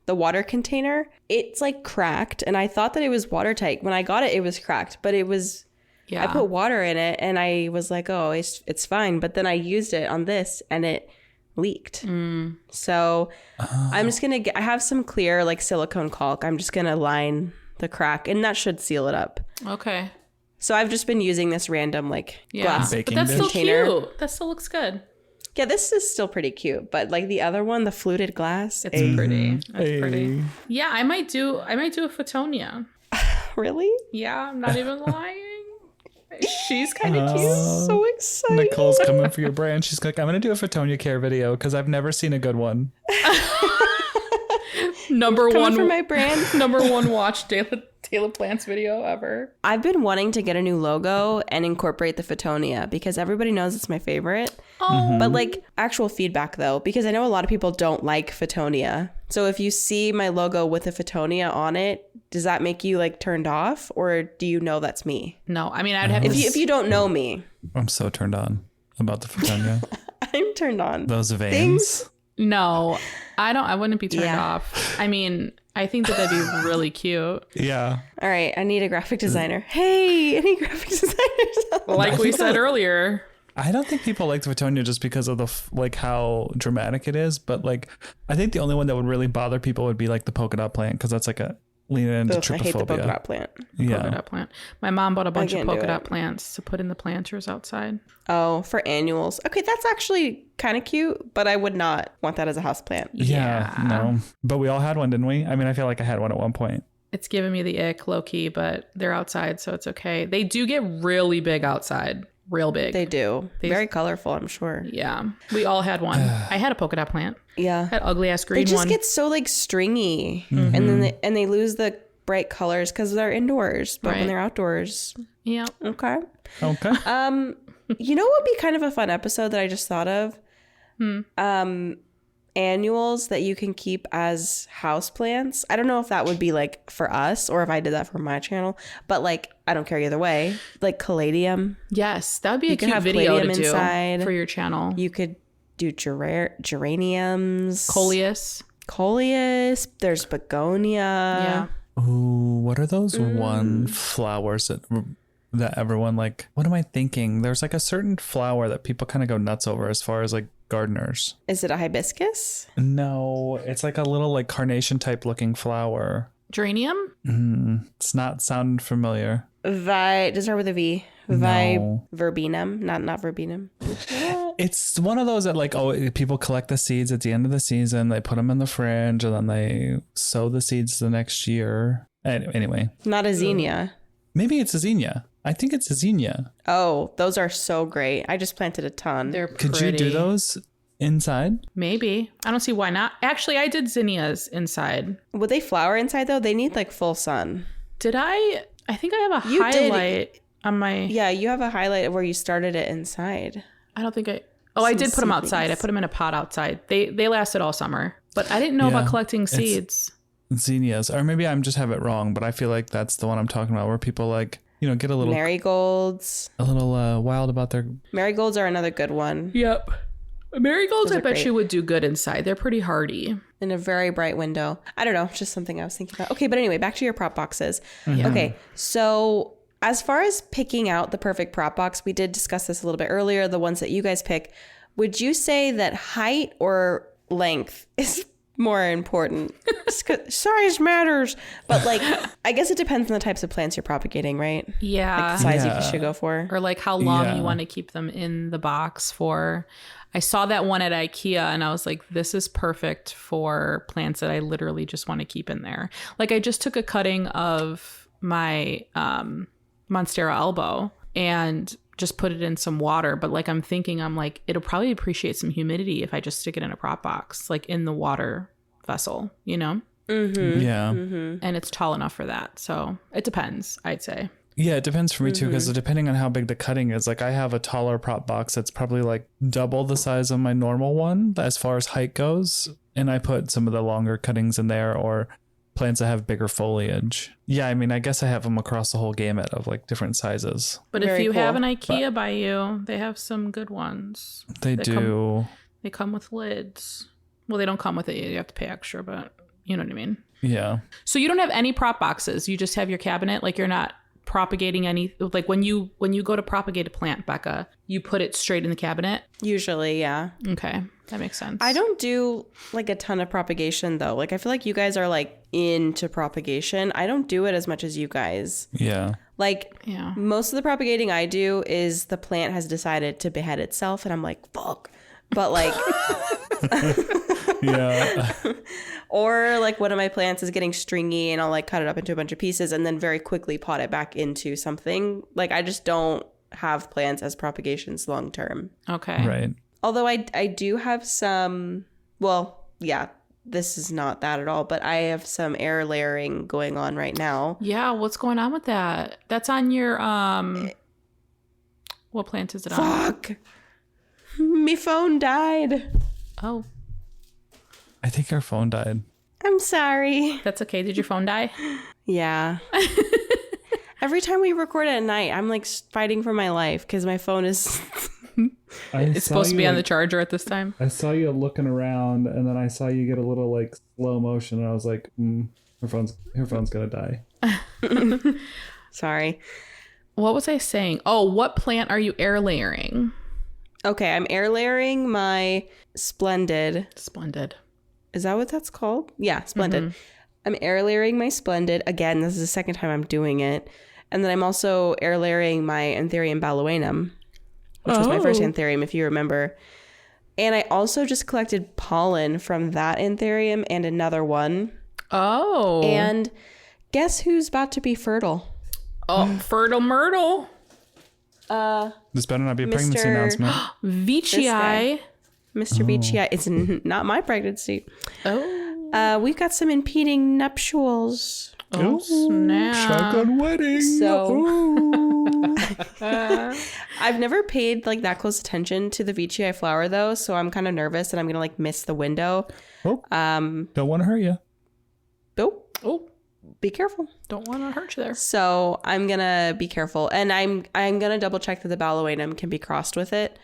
the water container, it's like cracked, and I thought that it was watertight. When I got it, it was cracked, but it was. Yeah. I put water in it, and I was like, "Oh, it's fine." But then I used it on this, and it leaked. So I'm just gonna I have some clear like silicone caulk. I'm just gonna line the crack, and that should seal it up. Okay. So I've just been using this random like glass but that's still container. cute. That still looks good. Yeah, this is still pretty cute, but like the other one, the fluted glass, it's pretty. It's pretty. Yeah, I might do a Fittonia. Really? Yeah, I'm not even lying. She's kind of cute. So excited. Nicole's coming for your brand. She's like, I'm gonna do a Fittonia care video because I've never seen a good one. Number Coming one for my brand. Number 1 watch Taylor Plants video ever. I've been wanting to get a new logo and incorporate the Fittonia because everybody knows it's my favorite. Oh. But like actual feedback though, because I know a lot of people don't like Fittonia. So if you see my logo with a Fittonia on it, does that make you like turned off, or do you know that's me? No, I mean I'd have if you don't know me. I'm so turned on about the Fittonia. I'm turned on. Those veins. Things? No, I wouldn't be turned off. I mean, I think that'd be really cute. Yeah. All right, I need a graphic designer. Hey, any graphic designers? Like we said earlier. I don't think people like the Fittonia just because of the like how dramatic it is, but like I think the only one that would really bother people would be like the polka dot plant because that's like a lean into trypophobia. I hate the polka dot plant. Yeah. Polka dot plant. My mom bought a bunch of polka dot it. plants to put in the planters outside. Oh, for annuals. Okay, that's actually kind of cute, but I would not want that as a house plant. Yeah, no. But we all had one, didn't we? I mean, I feel like I had one at one point. It's giving me the ick, low key, but they're outside, so it's okay. They do get really big outside. Real big. They do. Very colorful, I'm sure. Yeah. We all had one. I had a polka dot plant. Yeah. That ugly ass green one. They just get so like stringy, and then they lose the bright colors because they're indoors, but when they're outdoors. Yeah. Okay. Okay. You know what would be kind of a fun episode that I just thought of? Annuals that you can keep as houseplants. I don't know if that would be like for us or if I did that for my channel, but like I don't care either way. Like caladium. Yes, that would be a can cute have video to caladium do inside. for your channel. You could do geraniums. Coleus. Coleus. There's begonia. Yeah. Ooh, what are those one flowers that everyone like? What am I thinking? There's like a certain flower that people kind of go nuts over as far as like gardeners. Is it a hibiscus? No, it's like a little like carnation type looking flower. Geranium? It's not sound familiar. Does it start with a V? No. Verbena, not verbena. It's one of those that like, people collect the seeds at the end of the season. They put them in the fridge and then they sow the seeds the next year. Anyway. Not a zinnia. Maybe it's a zinnia. I think it's a zinnia. Oh, those are so great. I just planted a ton. They're Could pretty. you do those? Inside? Maybe. I don't see why not. Actually, I did zinnias inside. Would they flower inside though? They need like full sun. Did I? I think I have a You did. highlight on my... Yeah, you have a highlight of where you started it inside. I don't think I... Oh, I did put them outside. I put them in a pot outside. They lasted all summer. But I didn't know about collecting seeds. Zinnias. Or maybe I'm just have it wrong, but I feel like that's the one I'm talking about where people like, you know, get a little... Marigolds. A little wild about their... Marigolds are another good one. Yep. Marigolds, I bet great. you would do good inside. They're pretty hardy. In a very bright window. I don't know. Just something I was thinking about. Okay, but anyway, back to your prop boxes. Yeah. Okay, so as far as picking out the perfect prop box, we did discuss this a little bit earlier, the ones that you guys pick. Would you say that height or length is more important? Size matters. But like, I guess it depends on the types of plants you're propagating, right? Yeah. Like the size you should go for. Or like how long you want to keep them in the box for. I saw that one at IKEA and I was like, this is perfect for plants that I literally just want to keep in there. Like I just took a cutting of my Monstera elbow and just put it in some water. But like I'm like, it'll probably appreciate some humidity if I just stick it in a prop box, like in the water vessel, you know? Mm-hmm. Yeah. Mm-hmm. And it's tall enough for that. So it depends, I'd say. Yeah, it depends for me too, because depending on how big the cutting is, like I have a taller prop box that's probably like double the size of my normal one as far as height goes. And I put some of the longer cuttings in there or plants that have bigger foliage. Yeah, I mean, I guess I have them across the whole gamut of like different sizes. But Very if you cool. have an IKEA by you, they have some good ones. They do. They come with lids. Well, they don't come with it. You have to pay extra, but you know what I mean? Yeah. So you don't have any prop boxes. You just have your cabinet. Like you're not propagating any, like when you go to propagate a plant, Becca, you put it straight in the cabinet. Usually, yeah. Okay. That makes sense. I don't do like a ton of propagation though. Like I feel like you guys are like into propagation. I don't do it as much as you guys. Yeah. Like Yeah. most of the propagating I do is the plant has decided to behead itself and I'm like, fuck. But like Yeah. or like one of my plants is getting stringy and I'll like cut it up into a bunch of pieces and then very quickly pot it back into something. Like I just don't have plants as propagations long term. Okay. Right. Although I do have some, well, yeah, this is not that at all, but I have some air layering going on right now. Yeah. What's going on with that? That's on your, what plant is it on? Fuck. My phone died. Oh, I think our phone died. I'm sorry. that's okay. Did your phone die? Yeah. Every time we record at night, I'm like fighting for my life because my phone is... It's supposed to be on the charger at this time. I saw you looking around, and then I saw you get a little like slow motion, and I was like, her phone's gonna die. Sorry. What was I saying? Oh, what plant are you air layering? Okay, I'm air layering my Splendid. Splendid. Is that what that's called? Yeah, Splendid. I'm air layering my Splendid. Again, this is the second time I'm doing it. And then I'm also air layering my Anthurium balawenum, which was my first Anthurium, if you remember. And I also just collected pollen from that Anthurium and another one. Oh. And guess who's about to be fertile? Oh, Fertile Myrtle. This better not be a pregnancy Mr. announcement. Veitchii. Mr. Veitchii. It's not my pregnancy. Oh. We've got some impeding nuptials. Oh, snap. Shotgun wedding. So I've never paid like that close attention to the Veitchii flower though, so I'm kind of nervous that I'm gonna like miss the window. Oh, don't want to hurt you. Oh, Be careful. don't want to hurt you there. So I'm gonna be careful, and I'm gonna double check that the balawenum can be crossed with it,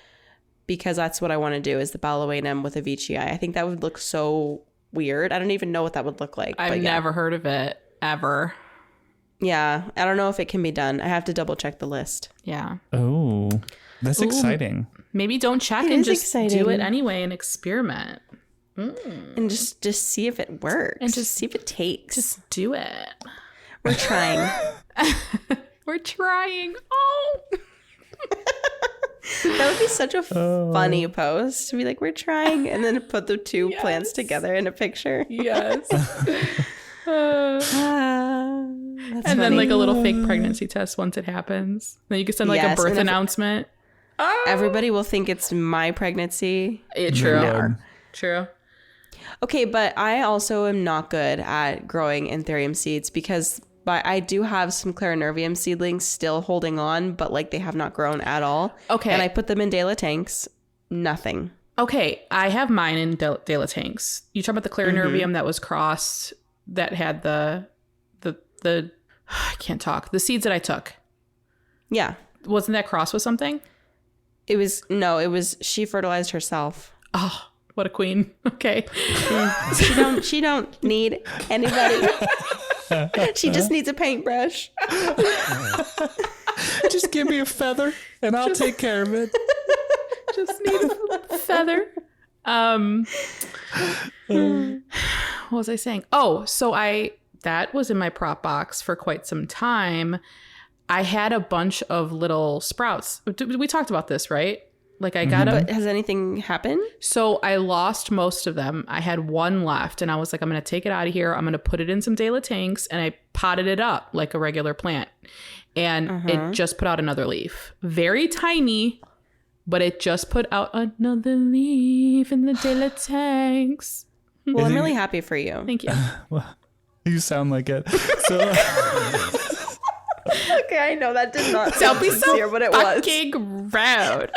because that's what I want to do is the balawenum with a Veitchii. I think that would look so weird. I don't even know what that would look like. I've but yeah. never heard of it ever. Yeah, I don't know if it can be done. I have to double check the list. Yeah. Oh, that's exciting. Maybe don't check It and is just exciting. do it anyway and experiment. And just see if it works. And just see if it takes. Just do it. We're trying. We're trying. Oh. That would be such a funny post to be like, we're trying, and then put the two plants together in a picture. Yes. That's And then like a little fake pregnancy test once it happens. Then you can send like Yes, a birth and if- announcement. Everybody will think it's my pregnancy. True. True. Okay, but I also am not good at growing anthurium seeds because I do have some clarinervium seedlings still holding on, but like they have not grown at all. Okay. And I put them in Dela tanks. Nothing. Okay, I have mine in Dela tanks. You talk about the clarinervium that was crossed, that had the I can't talk. The seeds that I took. Yeah. Wasn't that crossed with something? It was she fertilized herself. Oh, what a queen. Okay. She don't need anybody. She just needs a paintbrush. Just give me a feather and I'll take care of it. Just need a feather. What was I saying? Oh, so that was in my prop box for quite some time. I had a bunch of little sprouts. We talked about this, right? Like I got But has anything happened? So I lost most of them. I had one left and I was like, I'm going to take it out of here. I'm going to put it in some Dela tanks, and I potted it up like a regular plant. And it just put out another leaf. Very tiny, but it just put out another leaf in the Dela tanks. Well, I'm really happy for you. Thank you. Well, you sound like it. So Okay, I know that did not Don't be so sincere, but it was. fucking rude.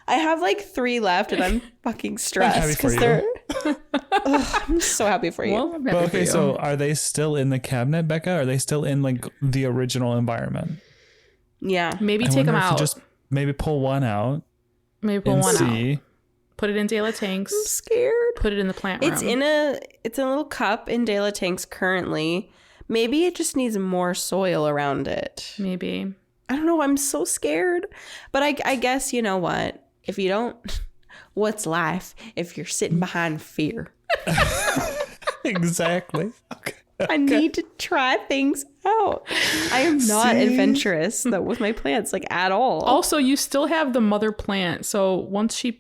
I have like 3 left, and I'm fucking stressed happy for because you. they're. Ugh, I'm so happy for you. Well, I'm happy But for okay, you. so are they still in the cabinet, Becca? Are they still in like the original environment? Yeah. Maybe I take them wonder if you out. just maybe pull one out Maybe pull and one see. out. Put it in Dela tanks. I'm scared. Put it in the plant room. It's in a little cup in Dela tanks currently. Maybe it just needs more soil around it. Maybe. I don't know. I'm so scared. But I guess, you know what? If you don't, what's life if you're sitting behind fear? Exactly. Okay. I need to try things out. I am not See? adventurous though with my plants like at all. Also, you still have the mother plant. So once she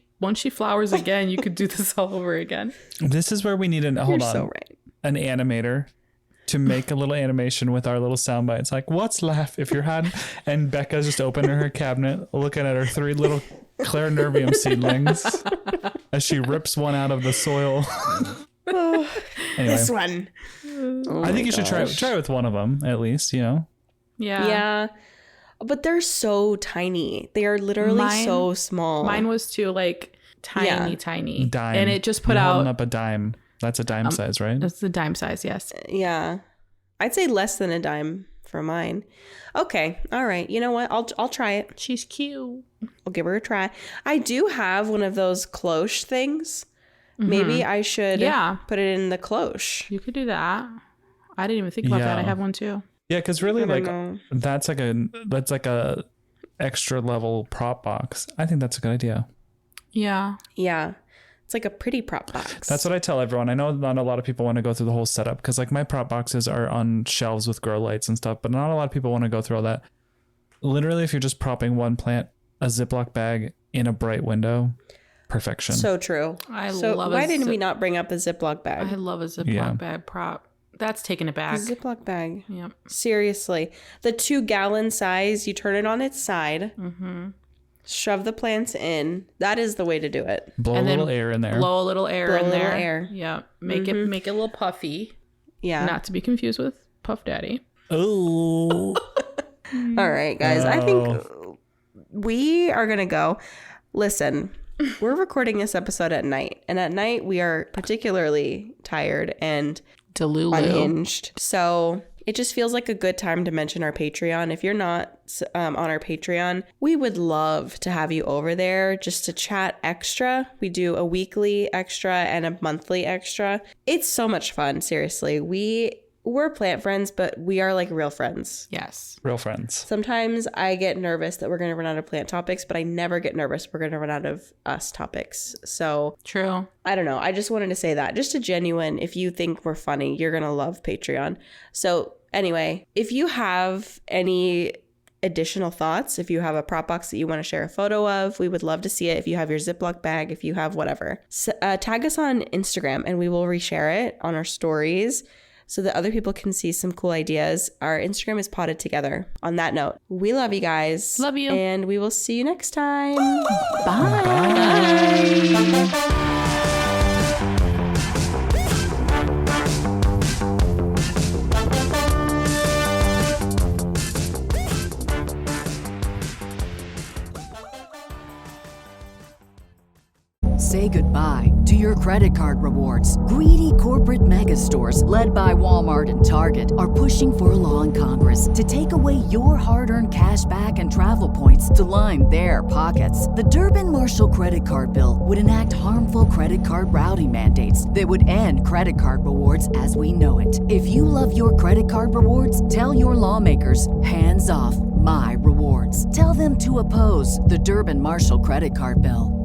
flowers again, you could do this all over again. This is where we need You're so right. an animator to make a little animation with our little sound bites. Like, what's laugh if you're hiding? And Becca's just opening her cabinet, looking at her 3 little clarinervium seedlings as she rips one out of the soil. Anyway, This one. I think you should try with one of them at least, you know. Yeah. Yeah. But they're so tiny. They are literally so small. Mine was too, like, tiny, Yeah. tiny. Dime. And it just put You're out. holding up a dime. That's a dime size, right? That's the dime size, yes. Yeah. I'd say less than a dime for mine. Okay. All right. You know what? I'll try it. She's cute. I'll give her a try. I do have one of those cloche things. Maybe I should put it in the cloche. You could do that. I didn't even think about that. I Yeah. have one too. Yeah, because really, I don't like know. that's like a extra level prop box. I think that's a good idea. Yeah. Yeah. It's like a pretty prop box. That's what I tell everyone. I know not a lot of people want to go through the whole setup because like my prop boxes are on shelves with grow lights and stuff, but not a lot of people want to go through all that. Literally, if you're just propping one plant, a Ziploc bag in a bright window, perfection. so true. I So love why a didn't we zip- not bring up a Ziploc bag? I love a Ziploc Yeah. bag prop. That's taking it back. Ziploc bag. Yep. Seriously. The 2-gallon size, you turn it on its side, shove the plants in. That is the way to do it. Blow And a then little air in there. Blow a little air Blow in a little there. air. Yeah. Make it a little puffy. Yeah. Not to be confused with Puff Daddy. Oh, All right, guys. I think we are going to go. Listen, we're recording this episode at night. And at night, we are particularly tired and Delulu. unhinged. So it just feels like a good time to mention our Patreon. If you're not on our Patreon, we would love to have you over there just to chat extra. We do a weekly extra and a monthly extra. It's so much fun. Seriously. We're plant friends, but we are like real friends. Yes. real friends. Sometimes I get nervous that we're going to run out of plant topics, but I never get nervous we're going to run out of us topics. So True. I don't know. I just wanted to say that. Just a genuine, if you think we're funny, you're going to love Patreon. So anyway, if you have any additional thoughts, if you have a prop box that you want to share a photo of, we would love to see it. If you have your Ziploc bag, if you have whatever, tag us on Instagram and we will reshare it on our stories. so that other people can see some cool ideas. Our Instagram is Potted Together. On that note, we love you guys. Love you. And we will see you next time. Bye. Bye. Say goodbye to your credit card rewards. Greedy corporate mega stores, led by Walmart and Target, are pushing for a law in Congress to take away your hard-earned cash back and travel points to line their pockets. The Durbin-Marshall credit card bill would enact harmful credit card routing mandates that would end credit card rewards as we know it. If you love your credit card rewards, tell your lawmakers, hands off my rewards. Tell them to oppose the Durbin-Marshall credit card bill.